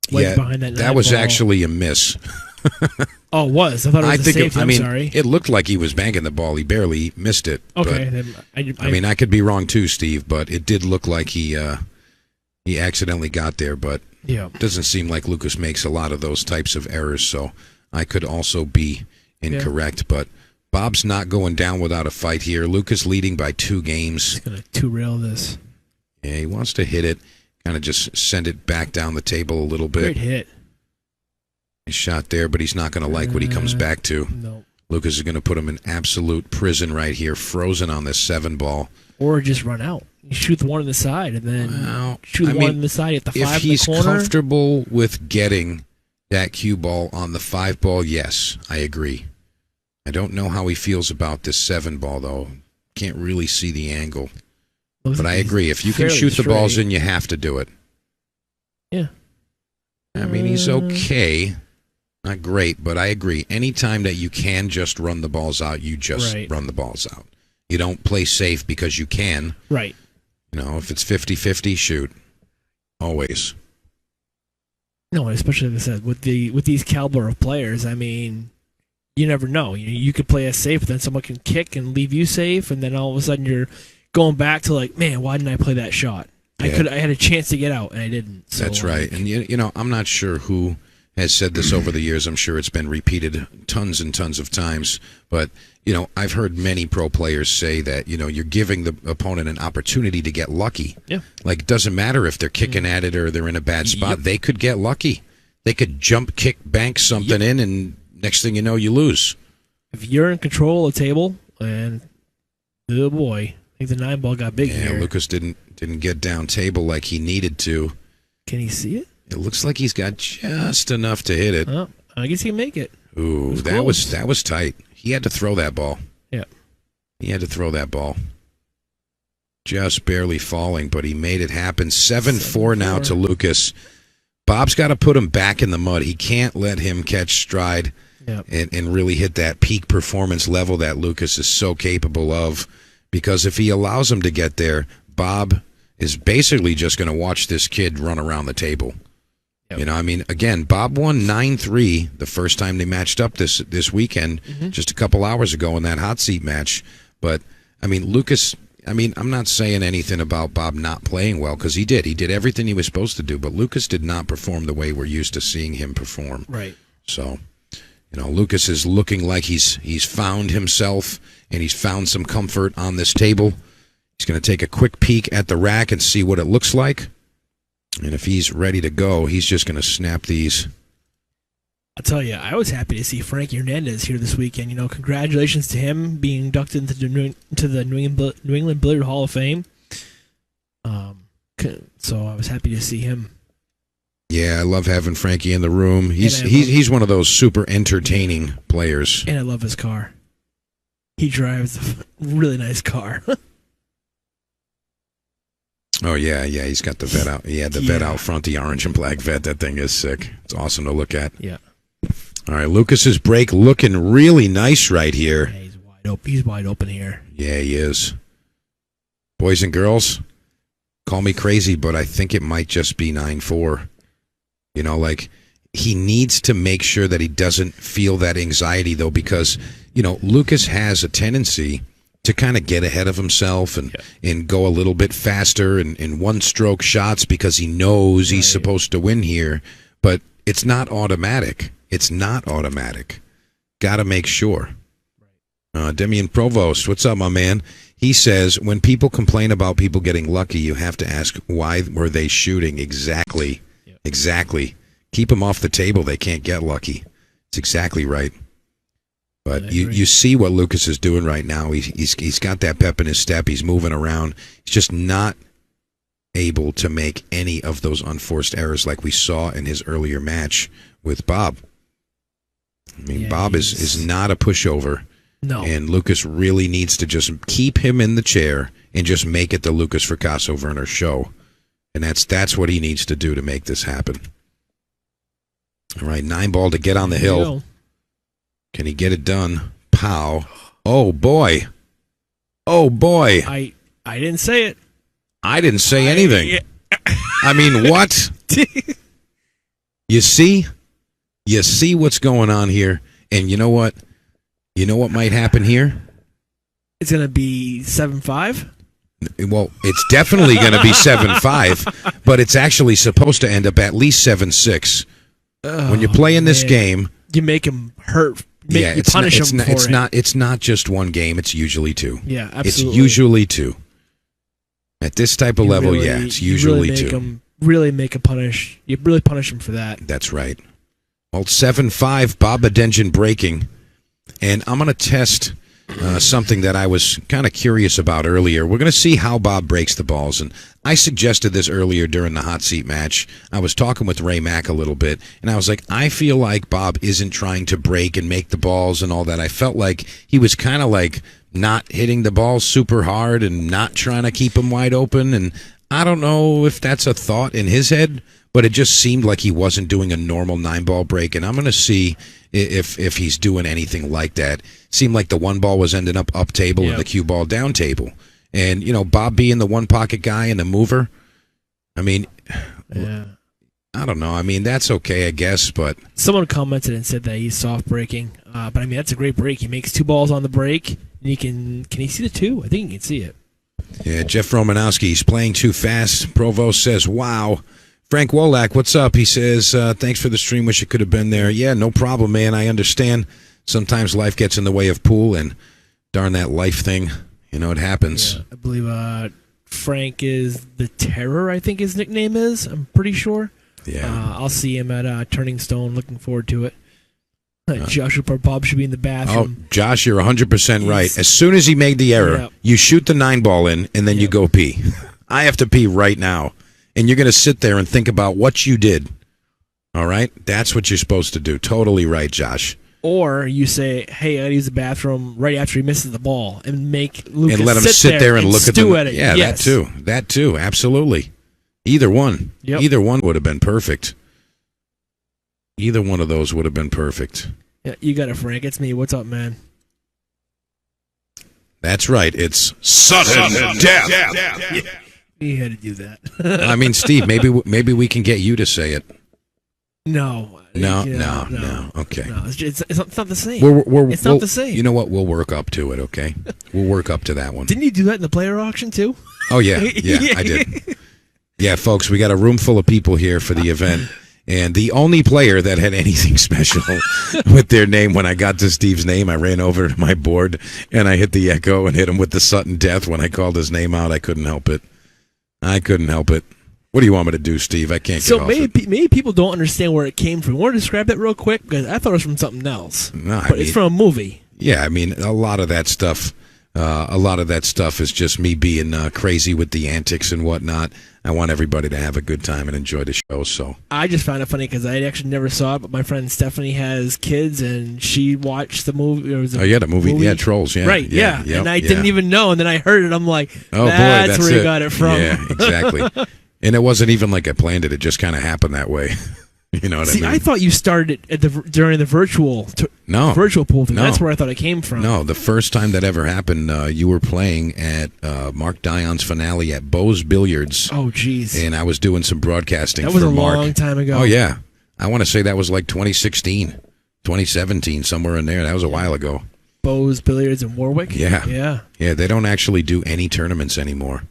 S1: Behind that was
S2: ball.
S1: Actually a miss.
S2: Oh, it was? I thought it was a safety. I'm sorry.
S1: It looked like he was banking the ball. He barely missed it.
S2: Okay. Then
S1: I could be wrong too, Steve, but it did look like he accidentally got there, but it doesn't seem like Lucas makes a lot of those types of errors, so I could also be incorrect. But Bob's not going down without a fight here. Lucas leading by 2 games.
S2: He's going to 2-rail this.
S1: Yeah, he wants to hit it, kind of just send it back down the table a little bit.
S2: Great hit.
S1: Nice shot there, but he's not going to like what he comes back to.
S2: No.
S1: Lucas is going to put him in absolute prison right here, frozen on this 7-ball.
S2: Or just run out. You shoot the one on the side, and then shoot the one on the side at the 5 in the corner.
S1: If he's comfortable with getting that cue ball on the 5-ball, yes, I agree. I don't know how he feels about this 7-ball, though. Can't really see the angle. But I agree. If you can shoot the balls in, you have to do it.
S2: Yeah.
S1: I mean, he's okay. Not great, but I agree. Anytime that you can just run the balls out, you just run the balls out. You don't play safe because you can.
S2: Right.
S1: If it's 50-50, shoot. Always.
S2: No, especially like I said, with these caliber of players, I mean, you never know. You could play as safe, but then someone can kick and leave you safe, and then all of a sudden you're going back to like, man, why didn't I play that shot? I had a chance to get out, and I didn't. So,
S1: that's right. And, I'm not sure who has said this over the years. I'm sure it's been repeated tons and tons of times. But, I've heard many pro players say that, you're giving the opponent an opportunity to get lucky.
S2: Yeah.
S1: Like, it doesn't matter if they're kicking at it or they're in a bad spot. Yep. They could get lucky. They could jump, kick, bank something in, and next thing you know, you lose.
S2: If you're in control of the table, and oh boy, I think the 9-ball got big here.
S1: Yeah, Lucas didn't get down table like he needed to.
S2: Can he see it?
S1: It looks like he's got just enough to hit it.
S2: Oh, I guess he can make it.
S1: Ooh, that was tight. He had to throw that ball.
S2: Yeah.
S1: He had to throw that ball. Just barely falling, but he made it happen. 7-4 now to Lucas. Bob's got to put him back in the mud. He can't let him catch stride and really hit that peak performance level that Lucas is so capable of. Because if he allows him to get there, Bob is basically just going to watch this kid run around the table. Yep. Again, Bob won 9-3 the first time they matched up this weekend, just a couple hours ago in that hot seat match. But, Lucas, I'm not saying anything about Bob not playing well, because he did. He did everything he was supposed to do, but Lucas did not perform the way we're used to seeing him perform.
S2: Right.
S1: So, Lucas is looking like he's found himself, and he's found some comfort on this table. He's going to take a quick peek at the rack and see what it looks like. And if he's ready to go, he's just going to snap these.
S2: I'll tell you, I was happy to see Frankie Hernandez here this weekend. Congratulations to him being inducted into the New England Billiard Hall of Fame. So I was happy to see him.
S1: Yeah, I love having Frankie in the room. He's one of those super entertaining players.
S2: And I love his car. He drives a really nice car.
S1: Oh, yeah, he's got the vet out. He had the vet out front, the orange and black vet. That thing is sick. It's awesome to look at.
S2: Yeah.
S1: All right, Lucas's break looking really nice right here.
S2: Yeah, he's wide open. He's wide open here.
S1: Yeah, he is. Boys and girls, call me crazy, but I think it might just be 9-4. He needs to make sure that he doesn't feel that anxiety, though, because, Lucas has a tendency to kind of get ahead of himself and go a little bit faster in one-stroke shots because he knows he's supposed to win here. But it's not automatic. Got to make sure. Demian Provost, what's up, my man? He says, when people complain about people getting lucky, you have to ask, why were they shooting? Exactly. Yep. Exactly. Keep them off the table. They can't get lucky. It's exactly right. But you see what Lucas is doing right now. He's got that pep in his step. He's moving around. He's just not able to make any of those unforced errors like we saw in his earlier match with Bob. I mean, Bob is not a pushover.
S2: No.
S1: And Lukas really needs to just keep him in the chair and just make it the Lukas Fracasso Verner show. And that's what he needs to do to make this happen. All right, 9-ball to get on the hill. Can he get it done? Pow. Oh, boy.
S2: I didn't say it.
S1: I didn't say anything. I mean, what? You see? You see what's going on here? And you know what? You know what might happen here?
S2: It's going to be 7-5?
S1: Well, it's definitely going to be 7-5, but it's actually supposed to end up at least 7-6. When you're playing this game,
S2: you make him hurt. You punish him for it.
S1: It's not just one game. It's usually two.
S2: Yeah, absolutely.
S1: It's usually two. At this type of level, it's usually two.
S2: Really make a punish. You really punish him for that.
S1: That's right. Well, 7-5, Bob Madenjian breaking. And I'm going to test something that I was kind of curious about earlier. We're going to see how Bob breaks the balls. And I suggested this earlier during the hot seat match. I was talking with Ray Mack a little bit, and I was like, I feel like Bob isn't trying to break and make the balls and all that. I felt like he was kind of like not hitting the balls super hard and not trying to keep them wide open. And I don't know if that's a thought in his head, but it just seemed like he wasn't doing a normal 9-ball break, and I'm going to see if he's doing anything like that. Seemed like the 1-ball was ending up table and the cue ball down table. And, Bob being the one-pocket guy and the mover, I mean, I don't know. I mean, that's okay, I guess, but...
S2: Someone commented and said that he's soft breaking, but I mean, that's a great break. He makes 2 balls on the break, and can he see the 2? I think he can see it.
S1: Yeah, Jeff Romanowski, he's playing too fast. Provost says, wow. Frank Wolak, what's up? He says, thanks for the stream. Wish it could have been there. Yeah, no problem, man. I understand. Sometimes life gets in the way of pool, and darn that life thing. It happens.
S2: Yeah, I believe Frank is the Terror, I think his nickname is. I'm pretty sure.
S1: Yeah.
S2: I'll see him at Turning Stone. Looking forward to it. Bob should be in the bathroom.
S1: Oh, Josh, you're 100% right. As soon as he made the error, you shoot the 9-ball in, and then you go pee. I have to pee right now. And you're going to sit there and think about what you did. All right? That's what you're supposed to do. Totally right, Josh.
S2: Or you say, hey, I gotta use the bathroom right after he misses the ball and make Lucas
S1: and let him sit there and look at
S2: it.
S1: Yeah,
S2: yes.
S1: That too. Absolutely. Either one.
S2: Yep.
S1: Either one would have been perfect. Either one of those would have been perfect.
S2: Yeah, you got it, Frank. It's me. What's up, man?
S1: That's right. It's sudden death.
S2: Yeah. You had to do that.
S1: I mean, Steve, maybe we can get you to say it.
S2: No.
S1: Okay.
S2: No, it's not the same.
S1: It's
S2: not the same.
S1: You know what? We'll work up to it, okay? We'll work up to that one.
S2: Didn't you do that in the player auction, too?
S1: Oh, yeah. Yeah, I did. Yeah, folks, we got a room full of people here for the event. And the only player that had anything special with their name, when I got to Steve's name, I ran over to my board and I hit the echo and hit him with the sudden death. When I called his name out, I couldn't help it. What do you want me to do, Steve? I can't get
S2: So
S1: off
S2: maybe people don't understand where it came from. Want to describe that real quick? Because I thought it was from something else.
S1: No,
S2: But it's from a movie.
S1: Yeah, I mean, a lot of that stuff is just me being crazy with the antics and whatnot. I want everybody to have a good time and enjoy the show. So
S2: I just found it funny because I actually never saw it, but my friend Stephanie has kids, and she watched the movie.
S1: the movie. Yeah, Trolls. Yeah,
S2: right. Yeah,
S1: yep,
S2: and I didn't even know, and then I heard it. I'm like,
S1: oh
S2: that's
S1: boy,
S2: where you got it from.
S1: Yeah, exactly. And it wasn't even like I planned it. It just kind of happened that way. You know what I mean?
S2: I thought you started during the virtual pool thing.
S1: No.
S2: That's where I thought it came from.
S1: No, the first time that ever happened, you were playing at Mark Dion's finale at Bo's Billiards.
S2: Oh, jeez.
S1: And I was doing some broadcasting
S2: That was
S1: for
S2: a
S1: Mark.
S2: long time ago.
S1: Oh, yeah. I want to say that was like 2016, 2017, somewhere in there. That was a while ago.
S2: Bo's Billiards in Warwick?
S1: Yeah.
S2: Yeah.
S1: Yeah, they don't actually do any tournaments anymore.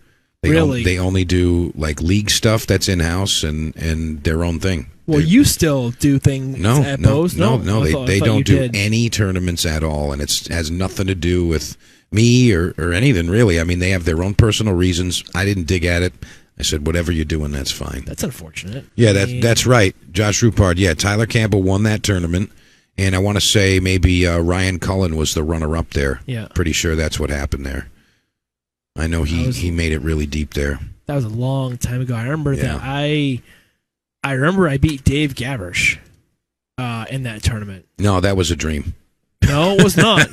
S2: Really?
S1: They only do like league stuff that's in-house and their own thing.
S2: Well, you still do things at Bo's?
S1: No,
S2: I
S1: they
S2: thought
S1: don't
S2: you
S1: do
S2: did.
S1: any tournaments at all, and it has nothing to do with me or anything, really. I mean, they have their own personal reasons. I didn't dig at it. I said, whatever you're doing, that's fine.
S2: That's unfortunate.
S1: Yeah, that's right. Josh Rupard, yeah, Tyler Campbell won that tournament, and I want to say maybe Ryan Cullen was the runner-up there.
S2: Yeah.
S1: Pretty sure that's what happened there. I know he made it really deep there.
S2: That was a long time ago. I remember that. I remember I beat Dave Gavish in that tournament.
S1: No, that was a dream.
S2: No, it was not.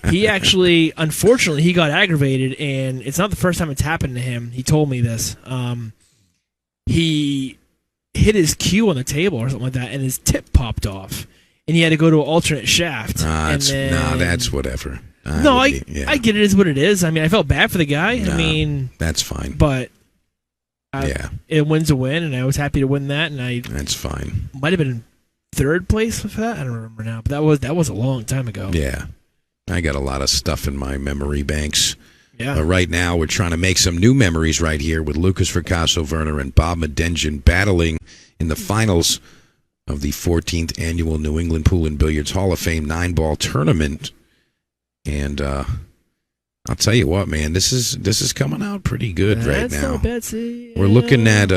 S2: He actually, unfortunately, he got aggravated, and it's not the first time it's happened to him. He told me this. He hit his cue on the table or something like that, and his tip popped off, and he had to go to an alternate shaft.
S1: That's whatever.
S2: I get it is what it is. I mean, I felt bad for the guy.
S1: No,
S2: I mean,
S1: that's fine.
S2: But it wins a win, and I was happy to win that. And
S1: that's fine.
S2: Might have been third place with that. I don't remember now, but that was a long time ago.
S1: Yeah, I got a lot of stuff in my memory banks.
S2: Yeah.
S1: But right now, we're trying to make some new memories right here with Lukas Fracasso Verner and Bob Madenjian battling in the finals of the 14th annual New England Pool and Billiards Hall of Fame 9-ball tournament. And I'll tell you what, man, this is coming out pretty good right now.
S2: Not bad, see?
S1: We're looking at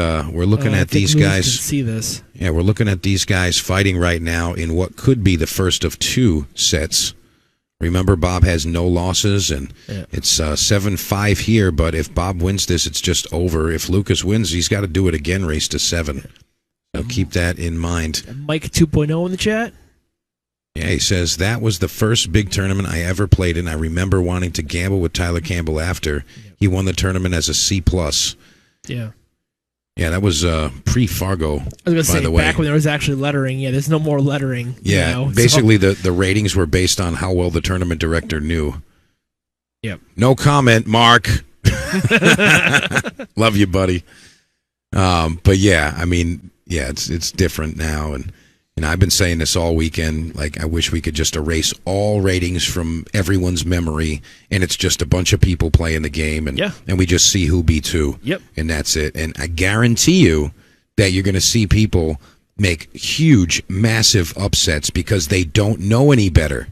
S1: these guys.
S2: Can see this.
S1: Yeah, we're looking at these guys fighting right now in what could be the first of two sets. Remember, Bob has no losses, and it's 7-5 here. But if Bob wins this, it's just over. If Lukas wins, he's got to do it again, race to 7. So keep that in mind.
S2: Mike 2.0 in the chat.
S1: Yeah, he says, that was the first big tournament I ever played in. I remember wanting to gamble with Tyler Campbell after. He won the tournament as a C+.
S2: Yeah.
S1: Yeah, that was pre-Fargo,
S2: I was going to say, back when there was actually lettering. Yeah, there's no more lettering.
S1: Yeah,
S2: now,
S1: basically the ratings were based on how well the tournament director knew.
S2: Yep.
S1: No comment, Mark. Love you, buddy. But yeah, I mean, yeah, it's different now, and I've been saying this all weekend. Like, I wish we could just erase all ratings from everyone's memory, and it's just a bunch of people playing the game, and we just see who beats who.
S2: Yep.
S1: And that's it. And I guarantee you that you're going to see people make huge, massive upsets because they don't know any better.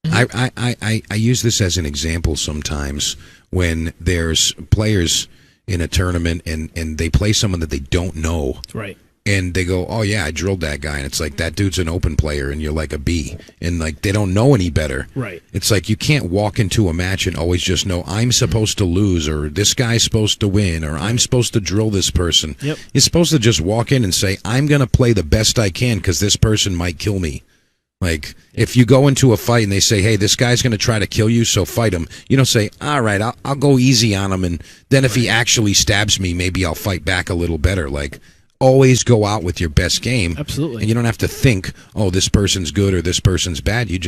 S1: I use this as an example sometimes when there's players in a tournament and they play someone that they don't know.
S2: Right.
S1: And they go, oh, yeah, I drilled that guy. And it's like, that dude's an open player, and you're like a B. And, like, they don't know any better.
S2: Right.
S1: It's like you can't walk into a match and always just know, I'm supposed to lose, or this guy's supposed to win, or I'm supposed to drill this person.
S2: Yep.
S1: You're supposed to just walk in and say, I'm going to play the best I can because this person might kill me. Like, if you go into a fight and they say, hey, this guy's going to try to kill you, so fight him. You don't say, all right, I'll go easy on him, and then if he actually stabs me, maybe I'll fight back a little better. Like, always go out with your best game.
S2: Absolutely.
S1: And you don't have to think, oh, this person's good or this person's bad. You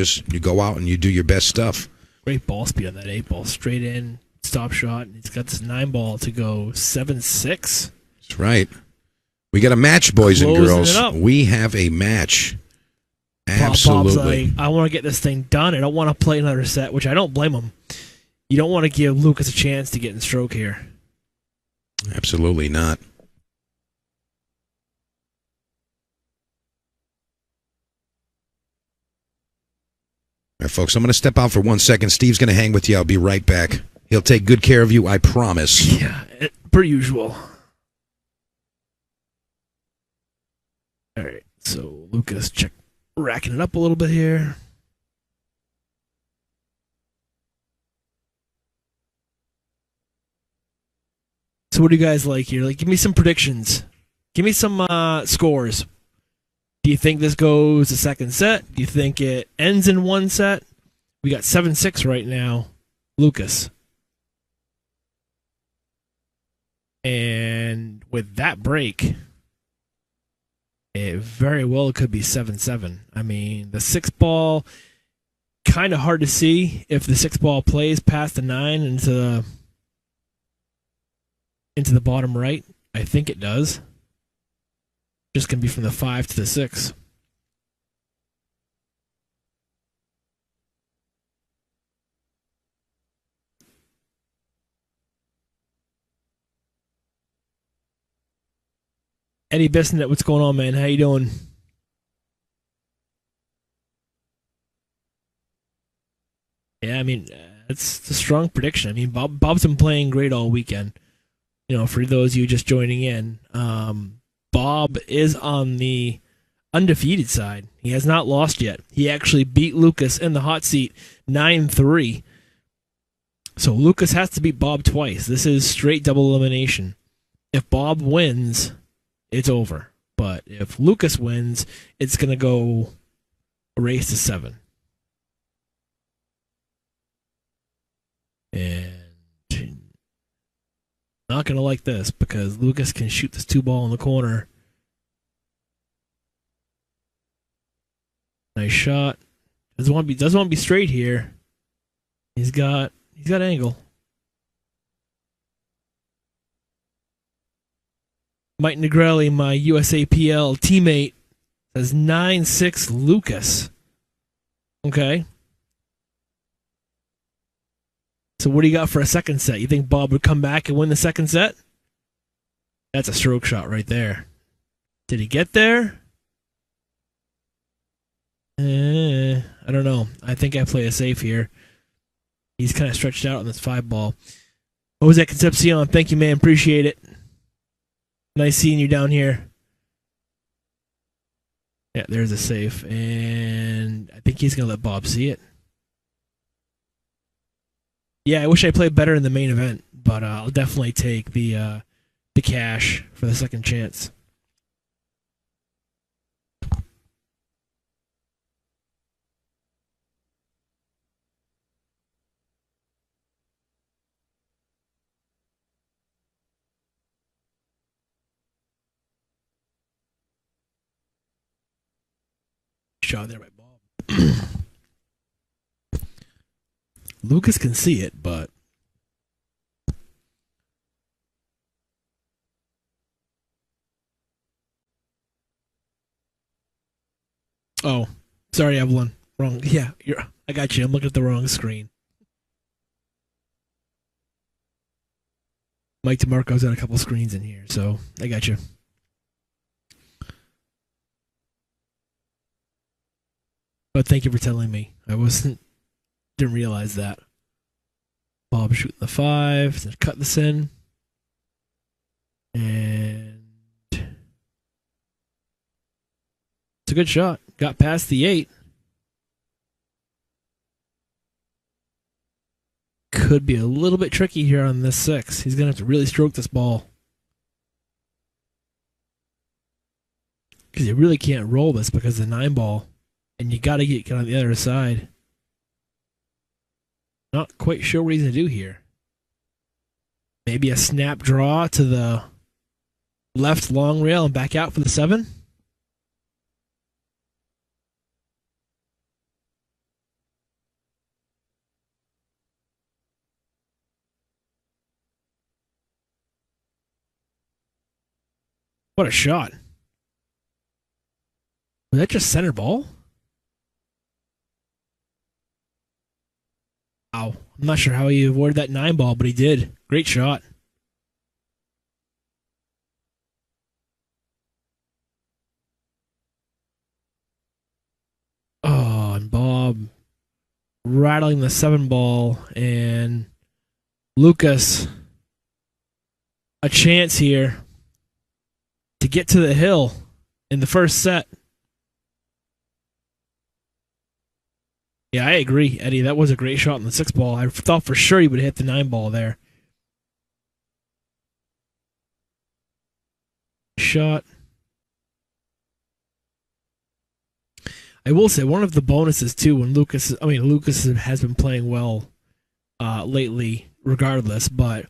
S1: go out and you do your best stuff.
S2: Great ball speed on that 8-ball. Straight in, stop shot. And he's got this 9-ball to go 7-6.
S1: That's right. We got a match, boys and
S2: Closing
S1: girls.
S2: it up.
S1: We have a match.
S2: Bob's
S1: Absolutely.
S2: like, I want to get this thing done. I don't want to play another set, which I don't blame him. You don't want to give Lukas a chance to get in stroke here.
S1: Absolutely not. All right, folks, I'm going to step out for 1 second. Steve's going to hang with you. I'll be right back. He'll take good care of you, I promise.
S2: Yeah, per usual. So Lukas racking it up a little bit here. So what do you guys like here? Like, give me some predictions. Give me some scores. Do you think this goes a second set? Do you think it ends in one set? We got 7-6 right now. Lukas. And with that break, it very well could be 7-7. I mean, the 6-ball, kind of hard to see if the 6-ball plays past the 9 into the bottom right. I think it does. Just going to be from the 5 to the 6. Eddie Bissonnette, what's going on, man? How you doing? Yeah, I mean, it's a strong prediction. I mean, Bob's been playing great all weekend. You know, for those of you just joining in, Bob is on the undefeated side. He has not lost yet. He actually beat Lukas in the hot seat 9-3. So Lukas has to beat Bob twice. This is straight double elimination. If Bob wins, it's over. But if Lukas wins, it's going to go a race to 7. And not going to like this because Lukas can shoot this 2-ball in the corner. Nice shot. Doesn't want to be straight here. He's got angle. Mike Negrelli, my USAPL teammate, says 9-6 Lukas. Okay. So what do you got for a second set? You think Bob would come back and win the second set? That's a stroke shot right there. Did he get there? I don't know. I think I play it safe here. He's kind of stretched out on this 5-ball. Jose Concepcion, thank you, man. Appreciate it. Nice seeing you down here. Yeah, there's a safe. And I think he's going to let Bob see it. Yeah, I wish I played better in the main event, but I'll definitely take the cash for the second chance. Shot there by Bob. Lukas can see it, but oh, sorry, Evelyn. Wrong. Yeah, I got you. I'm looking at the wrong screen. Mike DeMarco's got a couple screens in here, so I got you. But thank you for telling me. Didn't realize that. Bob shooting the 5. Then cut this in. And it's a good shot. Got past the 8. Could be a little bit tricky here on this 6. He's going to have to really stroke this ball. Because you really can't roll this because of the 9-ball. And you got to get on the other side. Not quite sure what he's going to do here. Maybe a snap draw to the left long rail and back out for the 7? What a shot. Was that just center ball? Wow. I'm not sure how he avoided that 9-ball, but he did. Great shot. Oh, and Bob rattling the 7-ball, and Lukas a chance here to get to the hill in the first set. Yeah, I agree, Eddie. That was a great shot on the 6 ball. I thought for sure he would hit the 9 ball there. Shot. I will say one of the bonuses too when Lucas has been playing well lately, regardless, but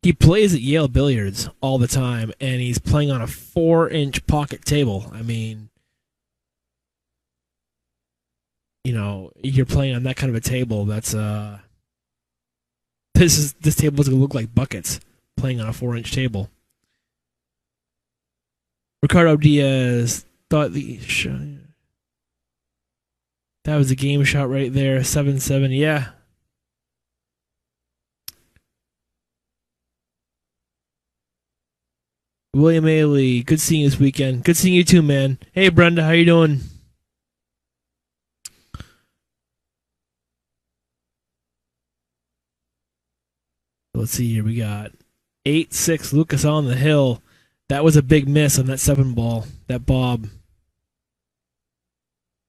S2: he plays at Yale Billiards all the time, and he's playing on a 4-inch pocket table. I mean, you're playing on that kind of a table. That's this table is gonna look like buckets playing on a 4-inch table. Ricardo Diaz thought the shot. That was a game shot right there. 7-7. Yeah. William Ailey, good seeing you this weekend. Good seeing you too, man. Hey, Brenda, how you doing? Let's see here. We got 8-6. Lucas on the hill. That was a big miss on that 7 ball. That bob.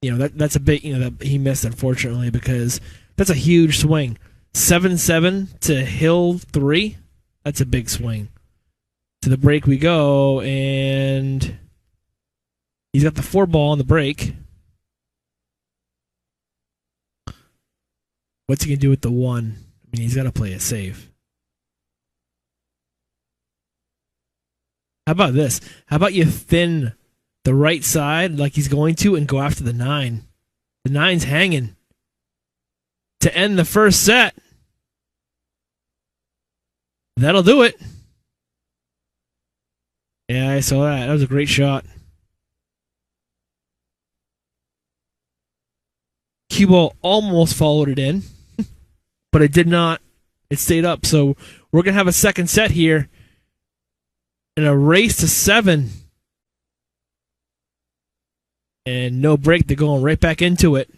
S2: That's a big. That he missed, unfortunately, because that's a huge swing. 7-7 to hill 3. That's a big swing. To the break we go, and he's got the 4 ball on the break. What's he gonna do with the 1? I mean, he's got to play it safe. How about this? How about you thin the right side like he's going to and go after the 9? The 9's hanging to end the first set. That'll do it. Yeah, I saw that. That was a great shot. Cue ball almost followed it in, but it did not. It stayed up. So we're going to have a second set here in a race to 7. And no break. They're going right back into it.